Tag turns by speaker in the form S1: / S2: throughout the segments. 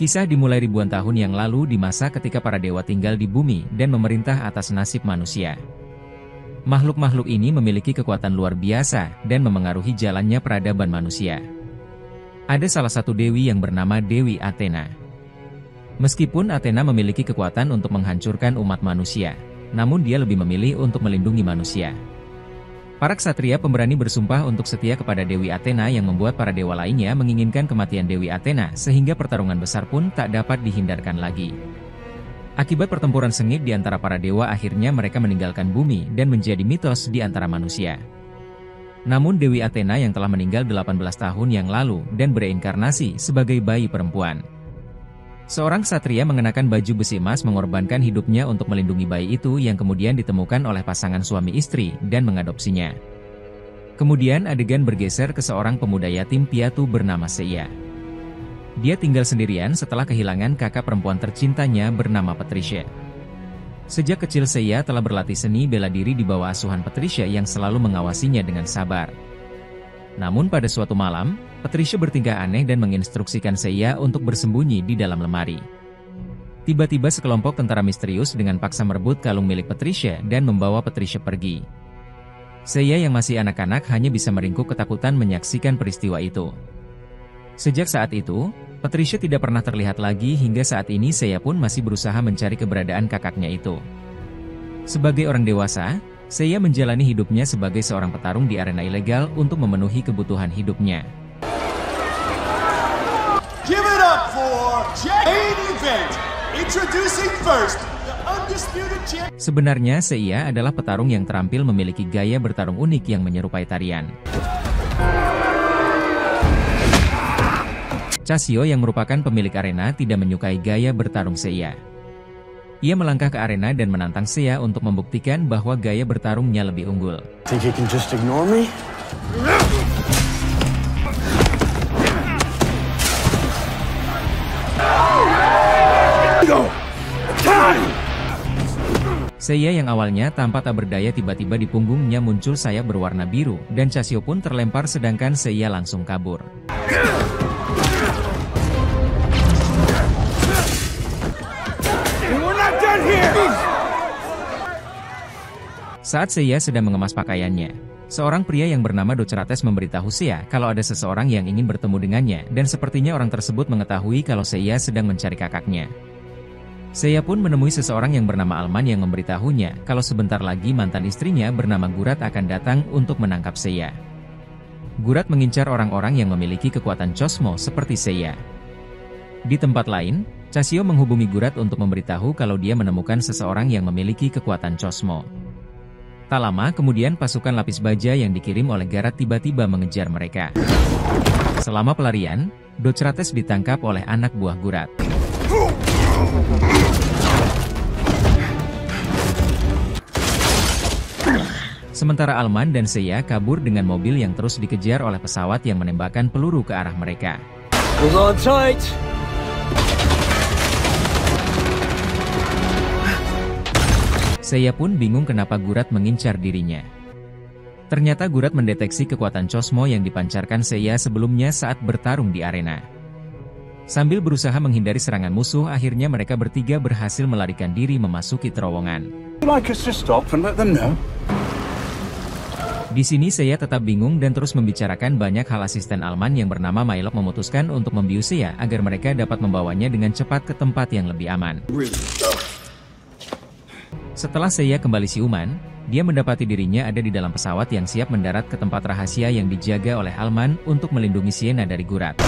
S1: Kisah dimulai ribuan tahun yang lalu di masa ketika para dewa tinggal di bumi dan memerintah atas nasib manusia. Makhluk-makhluk ini memiliki kekuatan luar biasa dan memengaruhi jalannya peradaban manusia. Ada salah satu dewi yang bernama Dewi Athena. Meskipun Athena memiliki kekuatan untuk menghancurkan umat manusia, namun dia lebih memilih untuk melindungi manusia. Para ksatria pemberani bersumpah untuk setia kepada Dewi Athena yang membuat para dewa lainnya menginginkan kematian Dewi Athena sehingga pertarungan besar pun tak dapat dihindarkan lagi. Akibat pertempuran sengit di antara para dewa akhirnya mereka meninggalkan bumi dan menjadi mitos di antara manusia. Namun Dewi Athena yang telah meninggal 18 tahun yang lalu dan bereinkarnasi sebagai bayi perempuan. Seorang ksatria mengenakan baju besi emas mengorbankan hidupnya untuk melindungi bayi itu yang kemudian ditemukan oleh pasangan suami istri dan mengadopsinya. Kemudian adegan bergeser ke seorang pemuda yatim piatu bernama Seiya. Dia tinggal sendirian setelah kehilangan kakak perempuan tercintanya bernama Patricia. Sejak kecil Seiya telah berlatih seni bela diri di bawah asuhan Patricia yang selalu mengawasinya dengan sabar. Namun pada suatu malam, Patricia bertingkah aneh dan menginstruksikan Seiya untuk bersembunyi di dalam lemari. Tiba-tiba sekelompok tentara misterius dengan paksa merebut kalung milik Patricia dan membawa Patricia pergi. Seiya yang masih anak-anak hanya bisa meringkuk ketakutan menyaksikan peristiwa itu. Sejak saat itu, Patricia tidak pernah terlihat lagi hingga saat ini Seiya pun masih berusaha mencari keberadaan kakaknya itu. Sebagai orang dewasa, Seiya menjalani hidupnya sebagai seorang petarung di arena ilegal untuk memenuhi kebutuhan hidupnya.
S2: Give it up for main event. Introducing first, the undisputed champion.
S1: Sebenarnya Seiya adalah petarung yang terampil memiliki gaya bertarung unik yang menyerupai tarian. Chasio yang merupakan pemilik arena tidak menyukai gaya bertarung Seiya. Ia melangkah ke arena dan menantang Seiya untuk membuktikan bahwa gaya bertarungnya lebih unggul.
S3: Think you can just ignore me?
S1: Seiya yang awalnya tampak tak berdaya tiba-tiba di punggungnya muncul sayap berwarna biru dan Chasio pun terlempar sedangkan Seiya langsung kabur. Saat Seiya sedang mengemas pakaiannya, seorang pria yang bernama Docrates memberitahu Seiya kalau ada seseorang yang ingin bertemu dengannya dan sepertinya orang tersebut mengetahui kalau Seiya sedang mencari kakaknya. Seiya pun menemui seseorang yang bernama Alman yang memberitahunya kalau sebentar lagi mantan istrinya bernama Gurat akan datang untuk menangkap Seiya. Gurat mengincar orang-orang yang memiliki kekuatan Cosmo seperti Seiya. Di tempat lain, Chasio menghubungi Gurat untuk memberitahu kalau dia menemukan seseorang yang memiliki kekuatan Cosmo. Tak lama kemudian pasukan lapis baja yang dikirim oleh Garat tiba-tiba mengejar mereka. Selama pelarian, Docrates ditangkap oleh anak buah Gurat. Sementara Alman dan Seiya kabur dengan mobil yang terus dikejar oleh pesawat yang menembakkan peluru ke arah mereka.
S3: Hold on tight.
S1: Seiya pun bingung kenapa Gurat mengincar dirinya. Ternyata Gurat mendeteksi kekuatan Cosmo yang dipancarkan Seiya sebelumnya saat bertarung di arena. Sambil berusaha menghindari serangan musuh, akhirnya mereka bertiga berhasil melarikan diri memasuki terowongan. Di sini Seiya tetap bingung dan terus membicarakan banyak hal. Asisten Alman yang bernama Mailok memutuskan untuk membius Seiya agar mereka dapat membawanya dengan cepat ke tempat yang lebih aman. Setelah Seiya kembali siuman, dia mendapati dirinya ada di dalam pesawat yang siap mendarat ke tempat rahasia yang dijaga oleh Alman untuk melindungi Sienna dari Gurat.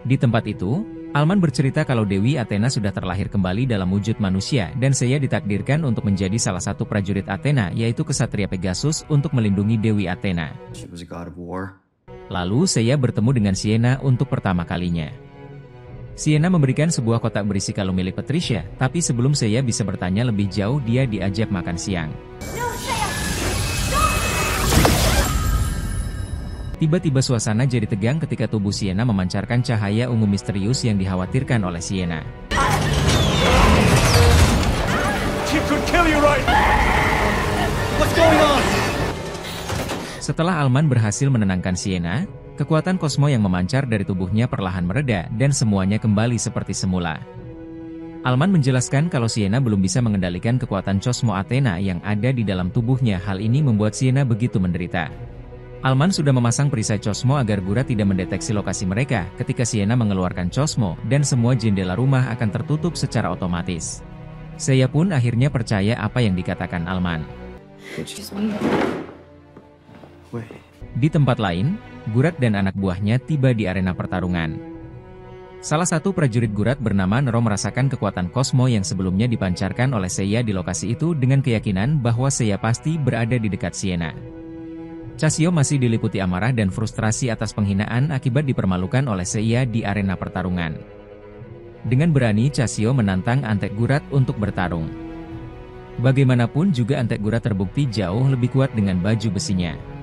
S1: Di tempat itu, Alman bercerita kalau Dewi Athena sudah terlahir kembali dalam wujud manusia dan Seiya ditakdirkan untuk menjadi salah satu prajurit Athena yaitu Ksatria Pegasus untuk melindungi Dewi Athena. Lalu Seiya bertemu dengan Sienna untuk pertama kalinya. Sienna memberikan sebuah kotak berisi kalung milik Patricia, tapi sebelum Seiya bisa bertanya lebih jauh dia diajak makan siang. Tiba-tiba suasana jadi tegang ketika tubuh Sienna memancarkan cahaya ungu misterius yang dikhawatirkan oleh Sienna. Setelah Alman berhasil menenangkan Sienna, Kekuatan Cosmo yang memancar dari tubuhnya perlahan mereda dan semuanya kembali seperti semula. Alman menjelaskan kalau Sienna belum bisa mengendalikan kekuatan Cosmo Athena yang ada di dalam tubuhnya. Hal ini membuat Sienna begitu menderita. Alman sudah memasang perisai Cosmo agar Gurat tidak mendeteksi lokasi mereka ketika Sienna mengeluarkan Cosmo, dan semua jendela rumah akan tertutup secara otomatis. Seiya pun akhirnya percaya apa yang dikatakan Alman. Di tempat lain, Gurat dan anak buahnya tiba di arena pertarungan. Salah satu prajurit Gurat bernama Nero merasakan kekuatan Cosmo yang sebelumnya dipancarkan oleh Seiya di lokasi itu dengan keyakinan bahwa Seiya pasti berada di dekat Sienna. Chasio masih diliputi amarah dan frustrasi atas penghinaan akibat dipermalukan oleh Seiya di arena pertarungan. Dengan berani Chasio menantang Antek Gurat untuk bertarung. Bagaimanapun juga Antek Gurat terbukti jauh lebih kuat dengan baju besinya.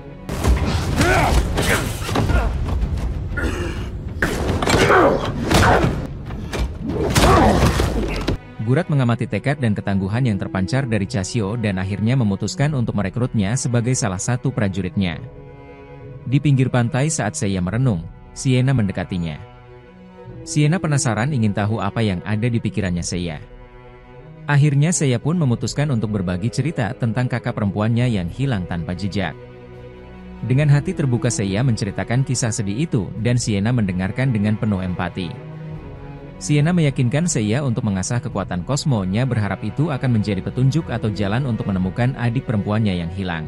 S1: Gurat mengamati tekad dan ketangguhan yang terpancar dari Chasio dan akhirnya memutuskan untuk merekrutnya sebagai salah satu prajuritnya. Di pinggir pantai saat Seiya merenung, Sienna mendekatinya. Sienna penasaran ingin tahu apa yang ada di pikirannya Seiya. Akhirnya Seiya pun memutuskan untuk berbagi cerita tentang kakak perempuannya yang hilang tanpa jejak. Dengan hati terbuka Seiya menceritakan kisah sedih itu dan Sienna mendengarkan dengan penuh empati. Sienna meyakinkan Seiya untuk mengasah kekuatan Cosmo-nya, berharap itu akan menjadi petunjuk atau jalan untuk menemukan adik perempuannya yang hilang.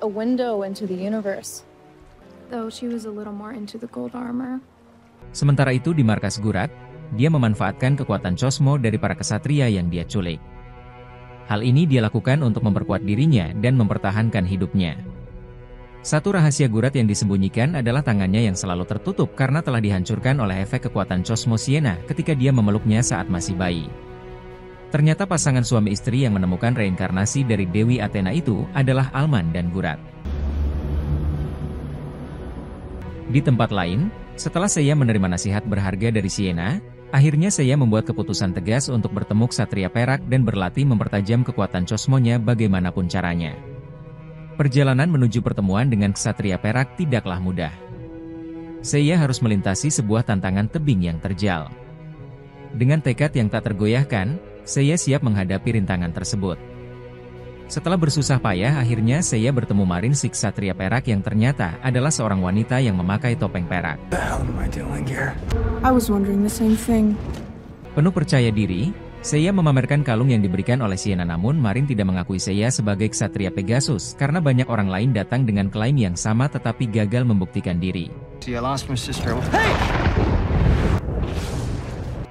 S4: A window into the universe. Though she was a little more into the gold armor.
S1: Sementara itu di markas Gurat, dia memanfaatkan kekuatan Cosmo dari para kesatria yang dia culik. Hal ini dia lakukan untuk memperkuat dirinya dan mempertahankan hidupnya. Satu rahasia Gurat yang disembunyikan adalah tangannya yang selalu tertutup karena telah dihancurkan oleh efek kekuatan Cosmo Sienna ketika dia memeluknya saat masih bayi. Ternyata pasangan suami istri yang menemukan reinkarnasi dari Dewi Athena itu adalah Alman dan Gurat. Di tempat lain, setelah Seiya menerima nasihat berharga dari Sienna, akhirnya Seiya membuat keputusan tegas untuk bertemu Ksatria Perak dan berlatih mempertajam kekuatan Cosmo-nya bagaimanapun caranya. Perjalanan menuju pertemuan dengan Ksatria Perak tidaklah mudah. Seiya harus melintasi sebuah tantangan tebing yang terjal. Dengan tekad yang tak tergoyahkan, Seiya siap menghadapi rintangan tersebut. Setelah bersusah payah, akhirnya Seiya bertemu Marin, si Ksatria Perak yang ternyata adalah seorang wanita yang memakai topeng perak.
S4: I was wondering the same thing.
S1: Penuh percaya diri, Seiya memamerkan kalung yang diberikan oleh Sienna, namun Marin tidak mengakui Seiya sebagai Ksatria Pegasus karena banyak orang lain datang dengan klaim yang sama tetapi gagal membuktikan diri.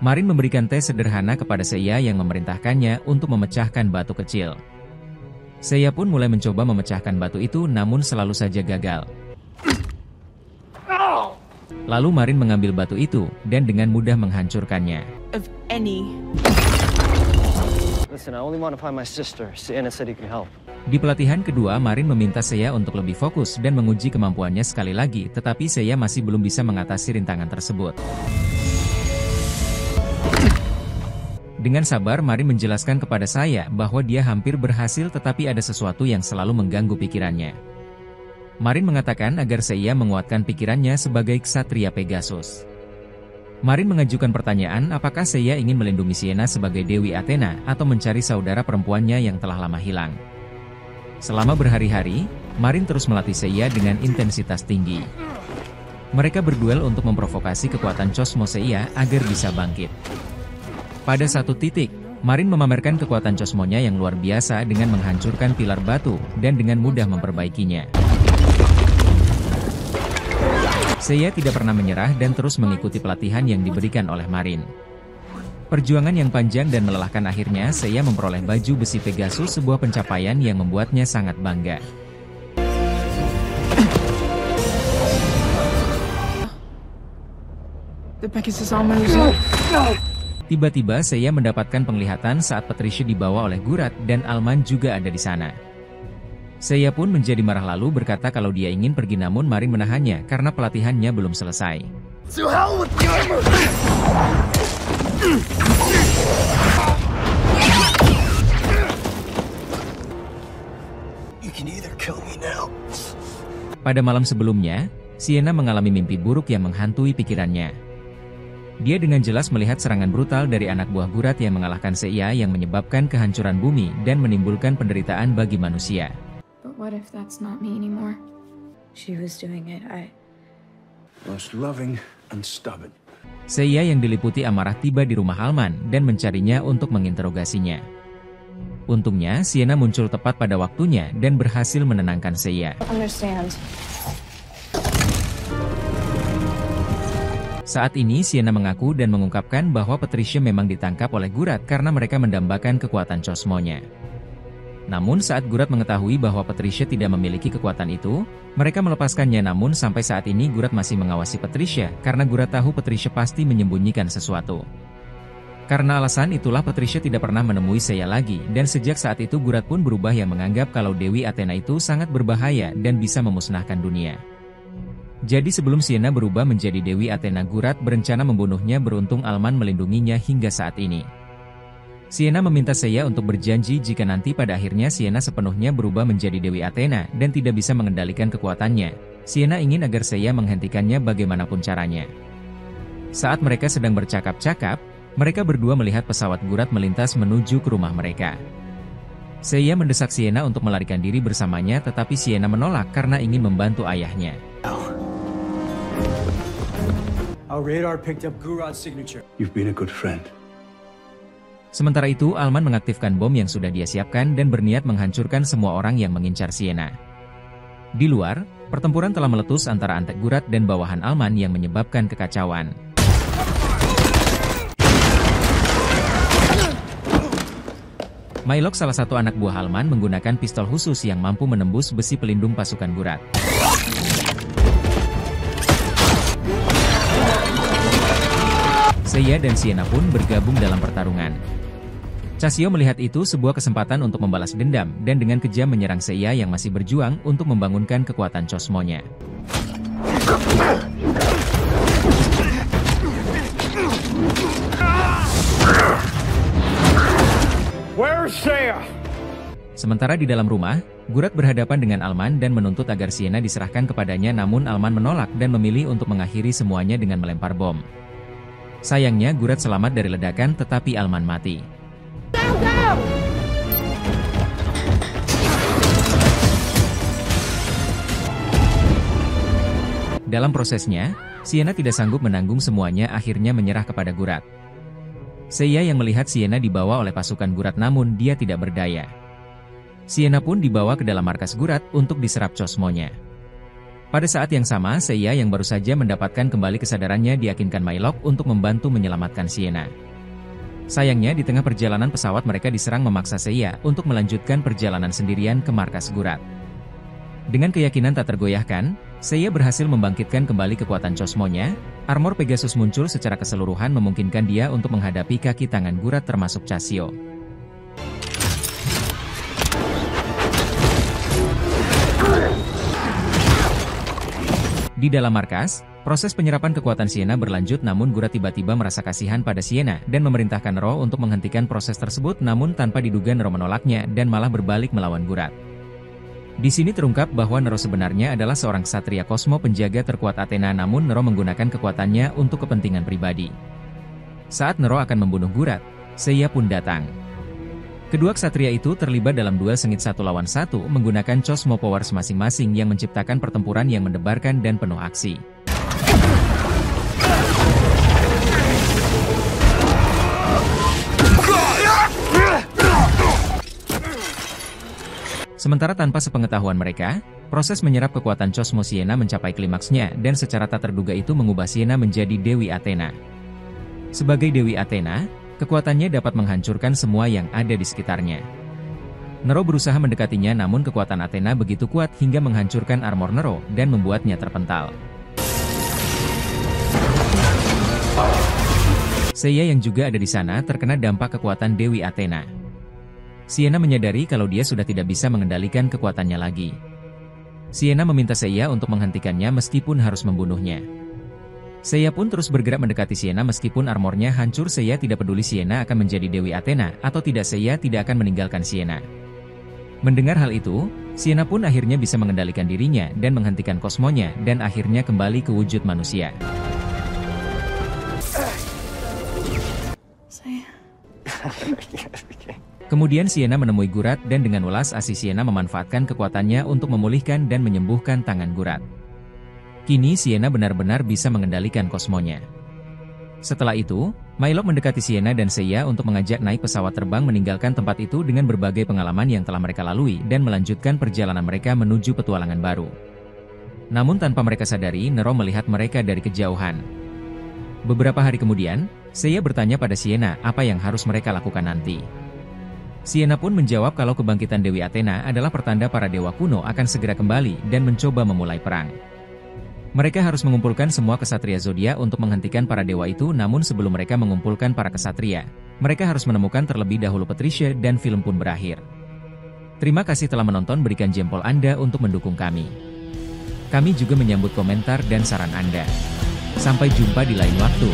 S1: Marin memberikan tes sederhana kepada Seiya yang memerintahkannya untuk memecahkan batu kecil. Seiya pun mulai mencoba memecahkan batu itu namun selalu saja gagal. Lalu Marin mengambil batu itu dan dengan mudah menghancurkannya. Di pelatihan kedua, Marin meminta Seiya untuk lebih fokus dan menguji kemampuannya sekali lagi, tetapi Seiya masih belum bisa mengatasi rintangan tersebut. Dengan sabar, Marin menjelaskan kepada saya bahwa dia hampir berhasil tetapi ada sesuatu yang selalu mengganggu pikirannya. Marin mengatakan agar Seiya menguatkan pikirannya sebagai Ksatria Pegasus. Marin mengajukan pertanyaan apakah Seiya ingin melindungi Sienna sebagai Dewi Athena atau mencari saudara perempuannya yang telah lama hilang. Selama berhari-hari, Marin terus melatih Seiya dengan intensitas tinggi. Mereka berduel untuk memprovokasi kekuatan Cosmo Seiya agar bisa bangkit. Pada satu titik, Marin memamerkan kekuatan Cosmo-nya yang luar biasa dengan menghancurkan pilar batu dan dengan mudah memperbaikinya. Seiya tidak pernah menyerah dan terus mengikuti pelatihan yang diberikan oleh Marin. Perjuangan yang panjang dan melelahkan akhirnya Seiya memperoleh baju besi Pegasus, sebuah pencapaian yang membuatnya sangat bangga. Tiba-tiba Seiya mendapatkan penglihatan saat Patricia dibawa oleh Gurat dan Alman juga ada di sana. Seiya pun menjadi marah lalu berkata kalau dia ingin pergi, namun Marin menahannya karena pelatihannya belum selesai. Pada malam sebelumnya, Sienna mengalami mimpi buruk yang menghantui pikirannya. Dia dengan jelas melihat serangan brutal dari anak buah Gurat yang mengalahkan Seiya yang menyebabkan kehancuran bumi dan menimbulkan penderitaan bagi manusia.
S4: But what if that's not me anymore?
S5: She was doing it.
S3: Most loving and stubborn.
S1: Seiya yang diliputi amarah tiba di rumah Alman dan mencarinya untuk menginterogasinya. Untungnya, Sienna muncul tepat pada waktunya dan berhasil menenangkan Seiya.
S4: Understand.
S1: Saat ini Sienna mengaku dan mengungkapkan bahwa Patricia memang ditangkap oleh Gurat karena mereka mendambakan kekuatan Cosmonya. Namun saat Gurat mengetahui bahwa Patricia tidak memiliki kekuatan itu, mereka melepaskannya. Namun sampai saat ini Gurat masih mengawasi Patricia karena Gurat tahu Patricia pasti menyembunyikan sesuatu. Karena alasan itulah Patricia tidak pernah menemui Seiya lagi, dan sejak saat itu Gurat pun berubah yang menganggap kalau Dewi Athena itu sangat berbahaya dan bisa memusnahkan dunia. Jadi sebelum Sienna berubah menjadi Dewi Athena, Gurat berencana membunuhnya. Beruntung Alman melindunginya hingga saat ini. Sienna meminta Seiya untuk berjanji jika nanti pada akhirnya Sienna sepenuhnya berubah menjadi Dewi Athena dan tidak bisa mengendalikan kekuatannya, Sienna ingin agar Seiya menghentikannya bagaimanapun caranya. Saat mereka sedang bercakap-cakap, mereka berdua melihat pesawat Gurat melintas menuju ke rumah mereka. Seiya mendesak Sienna untuk melarikan diri bersamanya, tetapi Sienna menolak karena ingin membantu ayahnya.
S3: Our radar picked up Gurat's signature. You've been a good friend.
S1: Sementara itu, Alman mengaktifkan bom yang sudah dia siapkan dan berniat menghancurkan semua orang yang mengincar Sienna. Di luar, pertempuran telah meletus antara Antek Gurat dan bawahan Alman yang menyebabkan kekacauan. Mailok, salah satu anak buah Alman, menggunakan pistol khusus yang mampu menembus besi pelindung pasukan Gurat. Seiya dan Sienna pun bergabung dalam pertarungan. Casio melihat itu sebuah kesempatan untuk membalas dendam dan dengan kejam menyerang Seiya yang masih berjuang untuk membangunkan kekuatan Cosmonya.
S3: Where's Seiya?
S1: Sementara di dalam rumah, Gurat berhadapan dengan Alman dan menuntut agar Sienna diserahkan kepadanya, namun Alman menolak dan memilih untuk mengakhiri semuanya dengan melempar bom. Sayangnya Gurat selamat dari ledakan, tetapi Alman mati. Dalam prosesnya, Sienna tidak sanggup menanggung semuanya, akhirnya menyerah kepada Gurat. Seiya yang melihat Sienna dibawa oleh pasukan Gurat, namun dia tidak berdaya. Sienna pun dibawa ke dalam markas Gurat untuk diserap Cosmonya. Pada saat yang sama, Seiya yang baru saja mendapatkan kembali kesadarannya diyakinkan Mailok untuk membantu menyelamatkan Sienna. Sayangnya di tengah perjalanan pesawat mereka diserang, memaksa Seiya untuk melanjutkan perjalanan sendirian ke markas Gurat. Dengan keyakinan tak tergoyahkan, Seiya berhasil membangkitkan kembali kekuatan Cosmonya. Armor Pegasus muncul secara keseluruhan memungkinkan dia untuk menghadapi kaki tangan Gurat termasuk Casio. Di dalam markas, proses penyerapan kekuatan Sienna berlanjut, namun Gurat tiba-tiba merasa kasihan pada Sienna dan memerintahkan Nero untuk menghentikan proses tersebut, namun tanpa diduga Nero menolaknya dan malah berbalik melawan Gurat. Di sini terungkap bahwa Nero sebenarnya adalah seorang ksatria Cosmo penjaga terkuat Athena, namun Nero menggunakan kekuatannya untuk kepentingan pribadi. Saat Nero akan membunuh Gurat, Seiya pun datang. Kedua ksatria itu terlibat dalam duel sengit 1 lawan 1 menggunakan Cosmo Powers masing-masing yang menciptakan pertempuran yang mendebarkan dan penuh aksi. Sementara tanpa sepengetahuan mereka, proses menyerap kekuatan Cosmo Sienna mencapai klimaksnya dan secara tak terduga itu mengubah Sienna menjadi Dewi Athena. Sebagai Dewi Athena, kekuatannya dapat menghancurkan semua yang ada di sekitarnya. Nero berusaha mendekatinya, namun kekuatan Athena begitu kuat hingga menghancurkan armor Nero dan membuatnya terpental. Seiya yang juga ada di sana terkena dampak kekuatan Dewi Athena. Sienna menyadari kalau dia sudah tidak bisa mengendalikan kekuatannya lagi. Sienna meminta Seiya untuk menghentikannya meskipun harus membunuhnya. Seiya pun terus bergerak mendekati Sienna meskipun armornya hancur. Seiya tidak peduli Sienna akan menjadi Dewi Athena atau tidak, Seiya tidak akan meninggalkan Sienna. Mendengar hal itu, Sienna pun akhirnya bisa mengendalikan dirinya dan menghentikan kosmonya dan akhirnya kembali ke wujud manusia. Kemudian Sienna menemui Gurat dan dengan welas asih Sienna memanfaatkan kekuatannya untuk memulihkan dan menyembuhkan tangan Gurat. Kini Sienna benar-benar bisa mengendalikan kosmonya. Setelah itu, Mylock mendekati Sienna dan Seiya untuk mengajak naik pesawat terbang meninggalkan tempat itu dengan berbagai pengalaman yang telah mereka lalui dan melanjutkan perjalanan mereka menuju petualangan baru. Namun tanpa mereka sadari, Nero melihat mereka dari kejauhan. Beberapa hari kemudian, Seiya bertanya pada Sienna apa yang harus mereka lakukan nanti. Sienna pun menjawab kalau kebangkitan Dewi Athena adalah pertanda para dewa kuno akan segera kembali dan mencoba memulai perang. Mereka harus mengumpulkan semua kesatria zodiak untuk menghentikan para dewa itu, namun sebelum mereka mengumpulkan para kesatria, mereka harus menemukan terlebih dahulu Patricia dan film pun berakhir. Terima kasih telah menonton, berikan jempol Anda untuk mendukung kami. Kami juga menyambut komentar dan saran Anda. Sampai jumpa di lain waktu.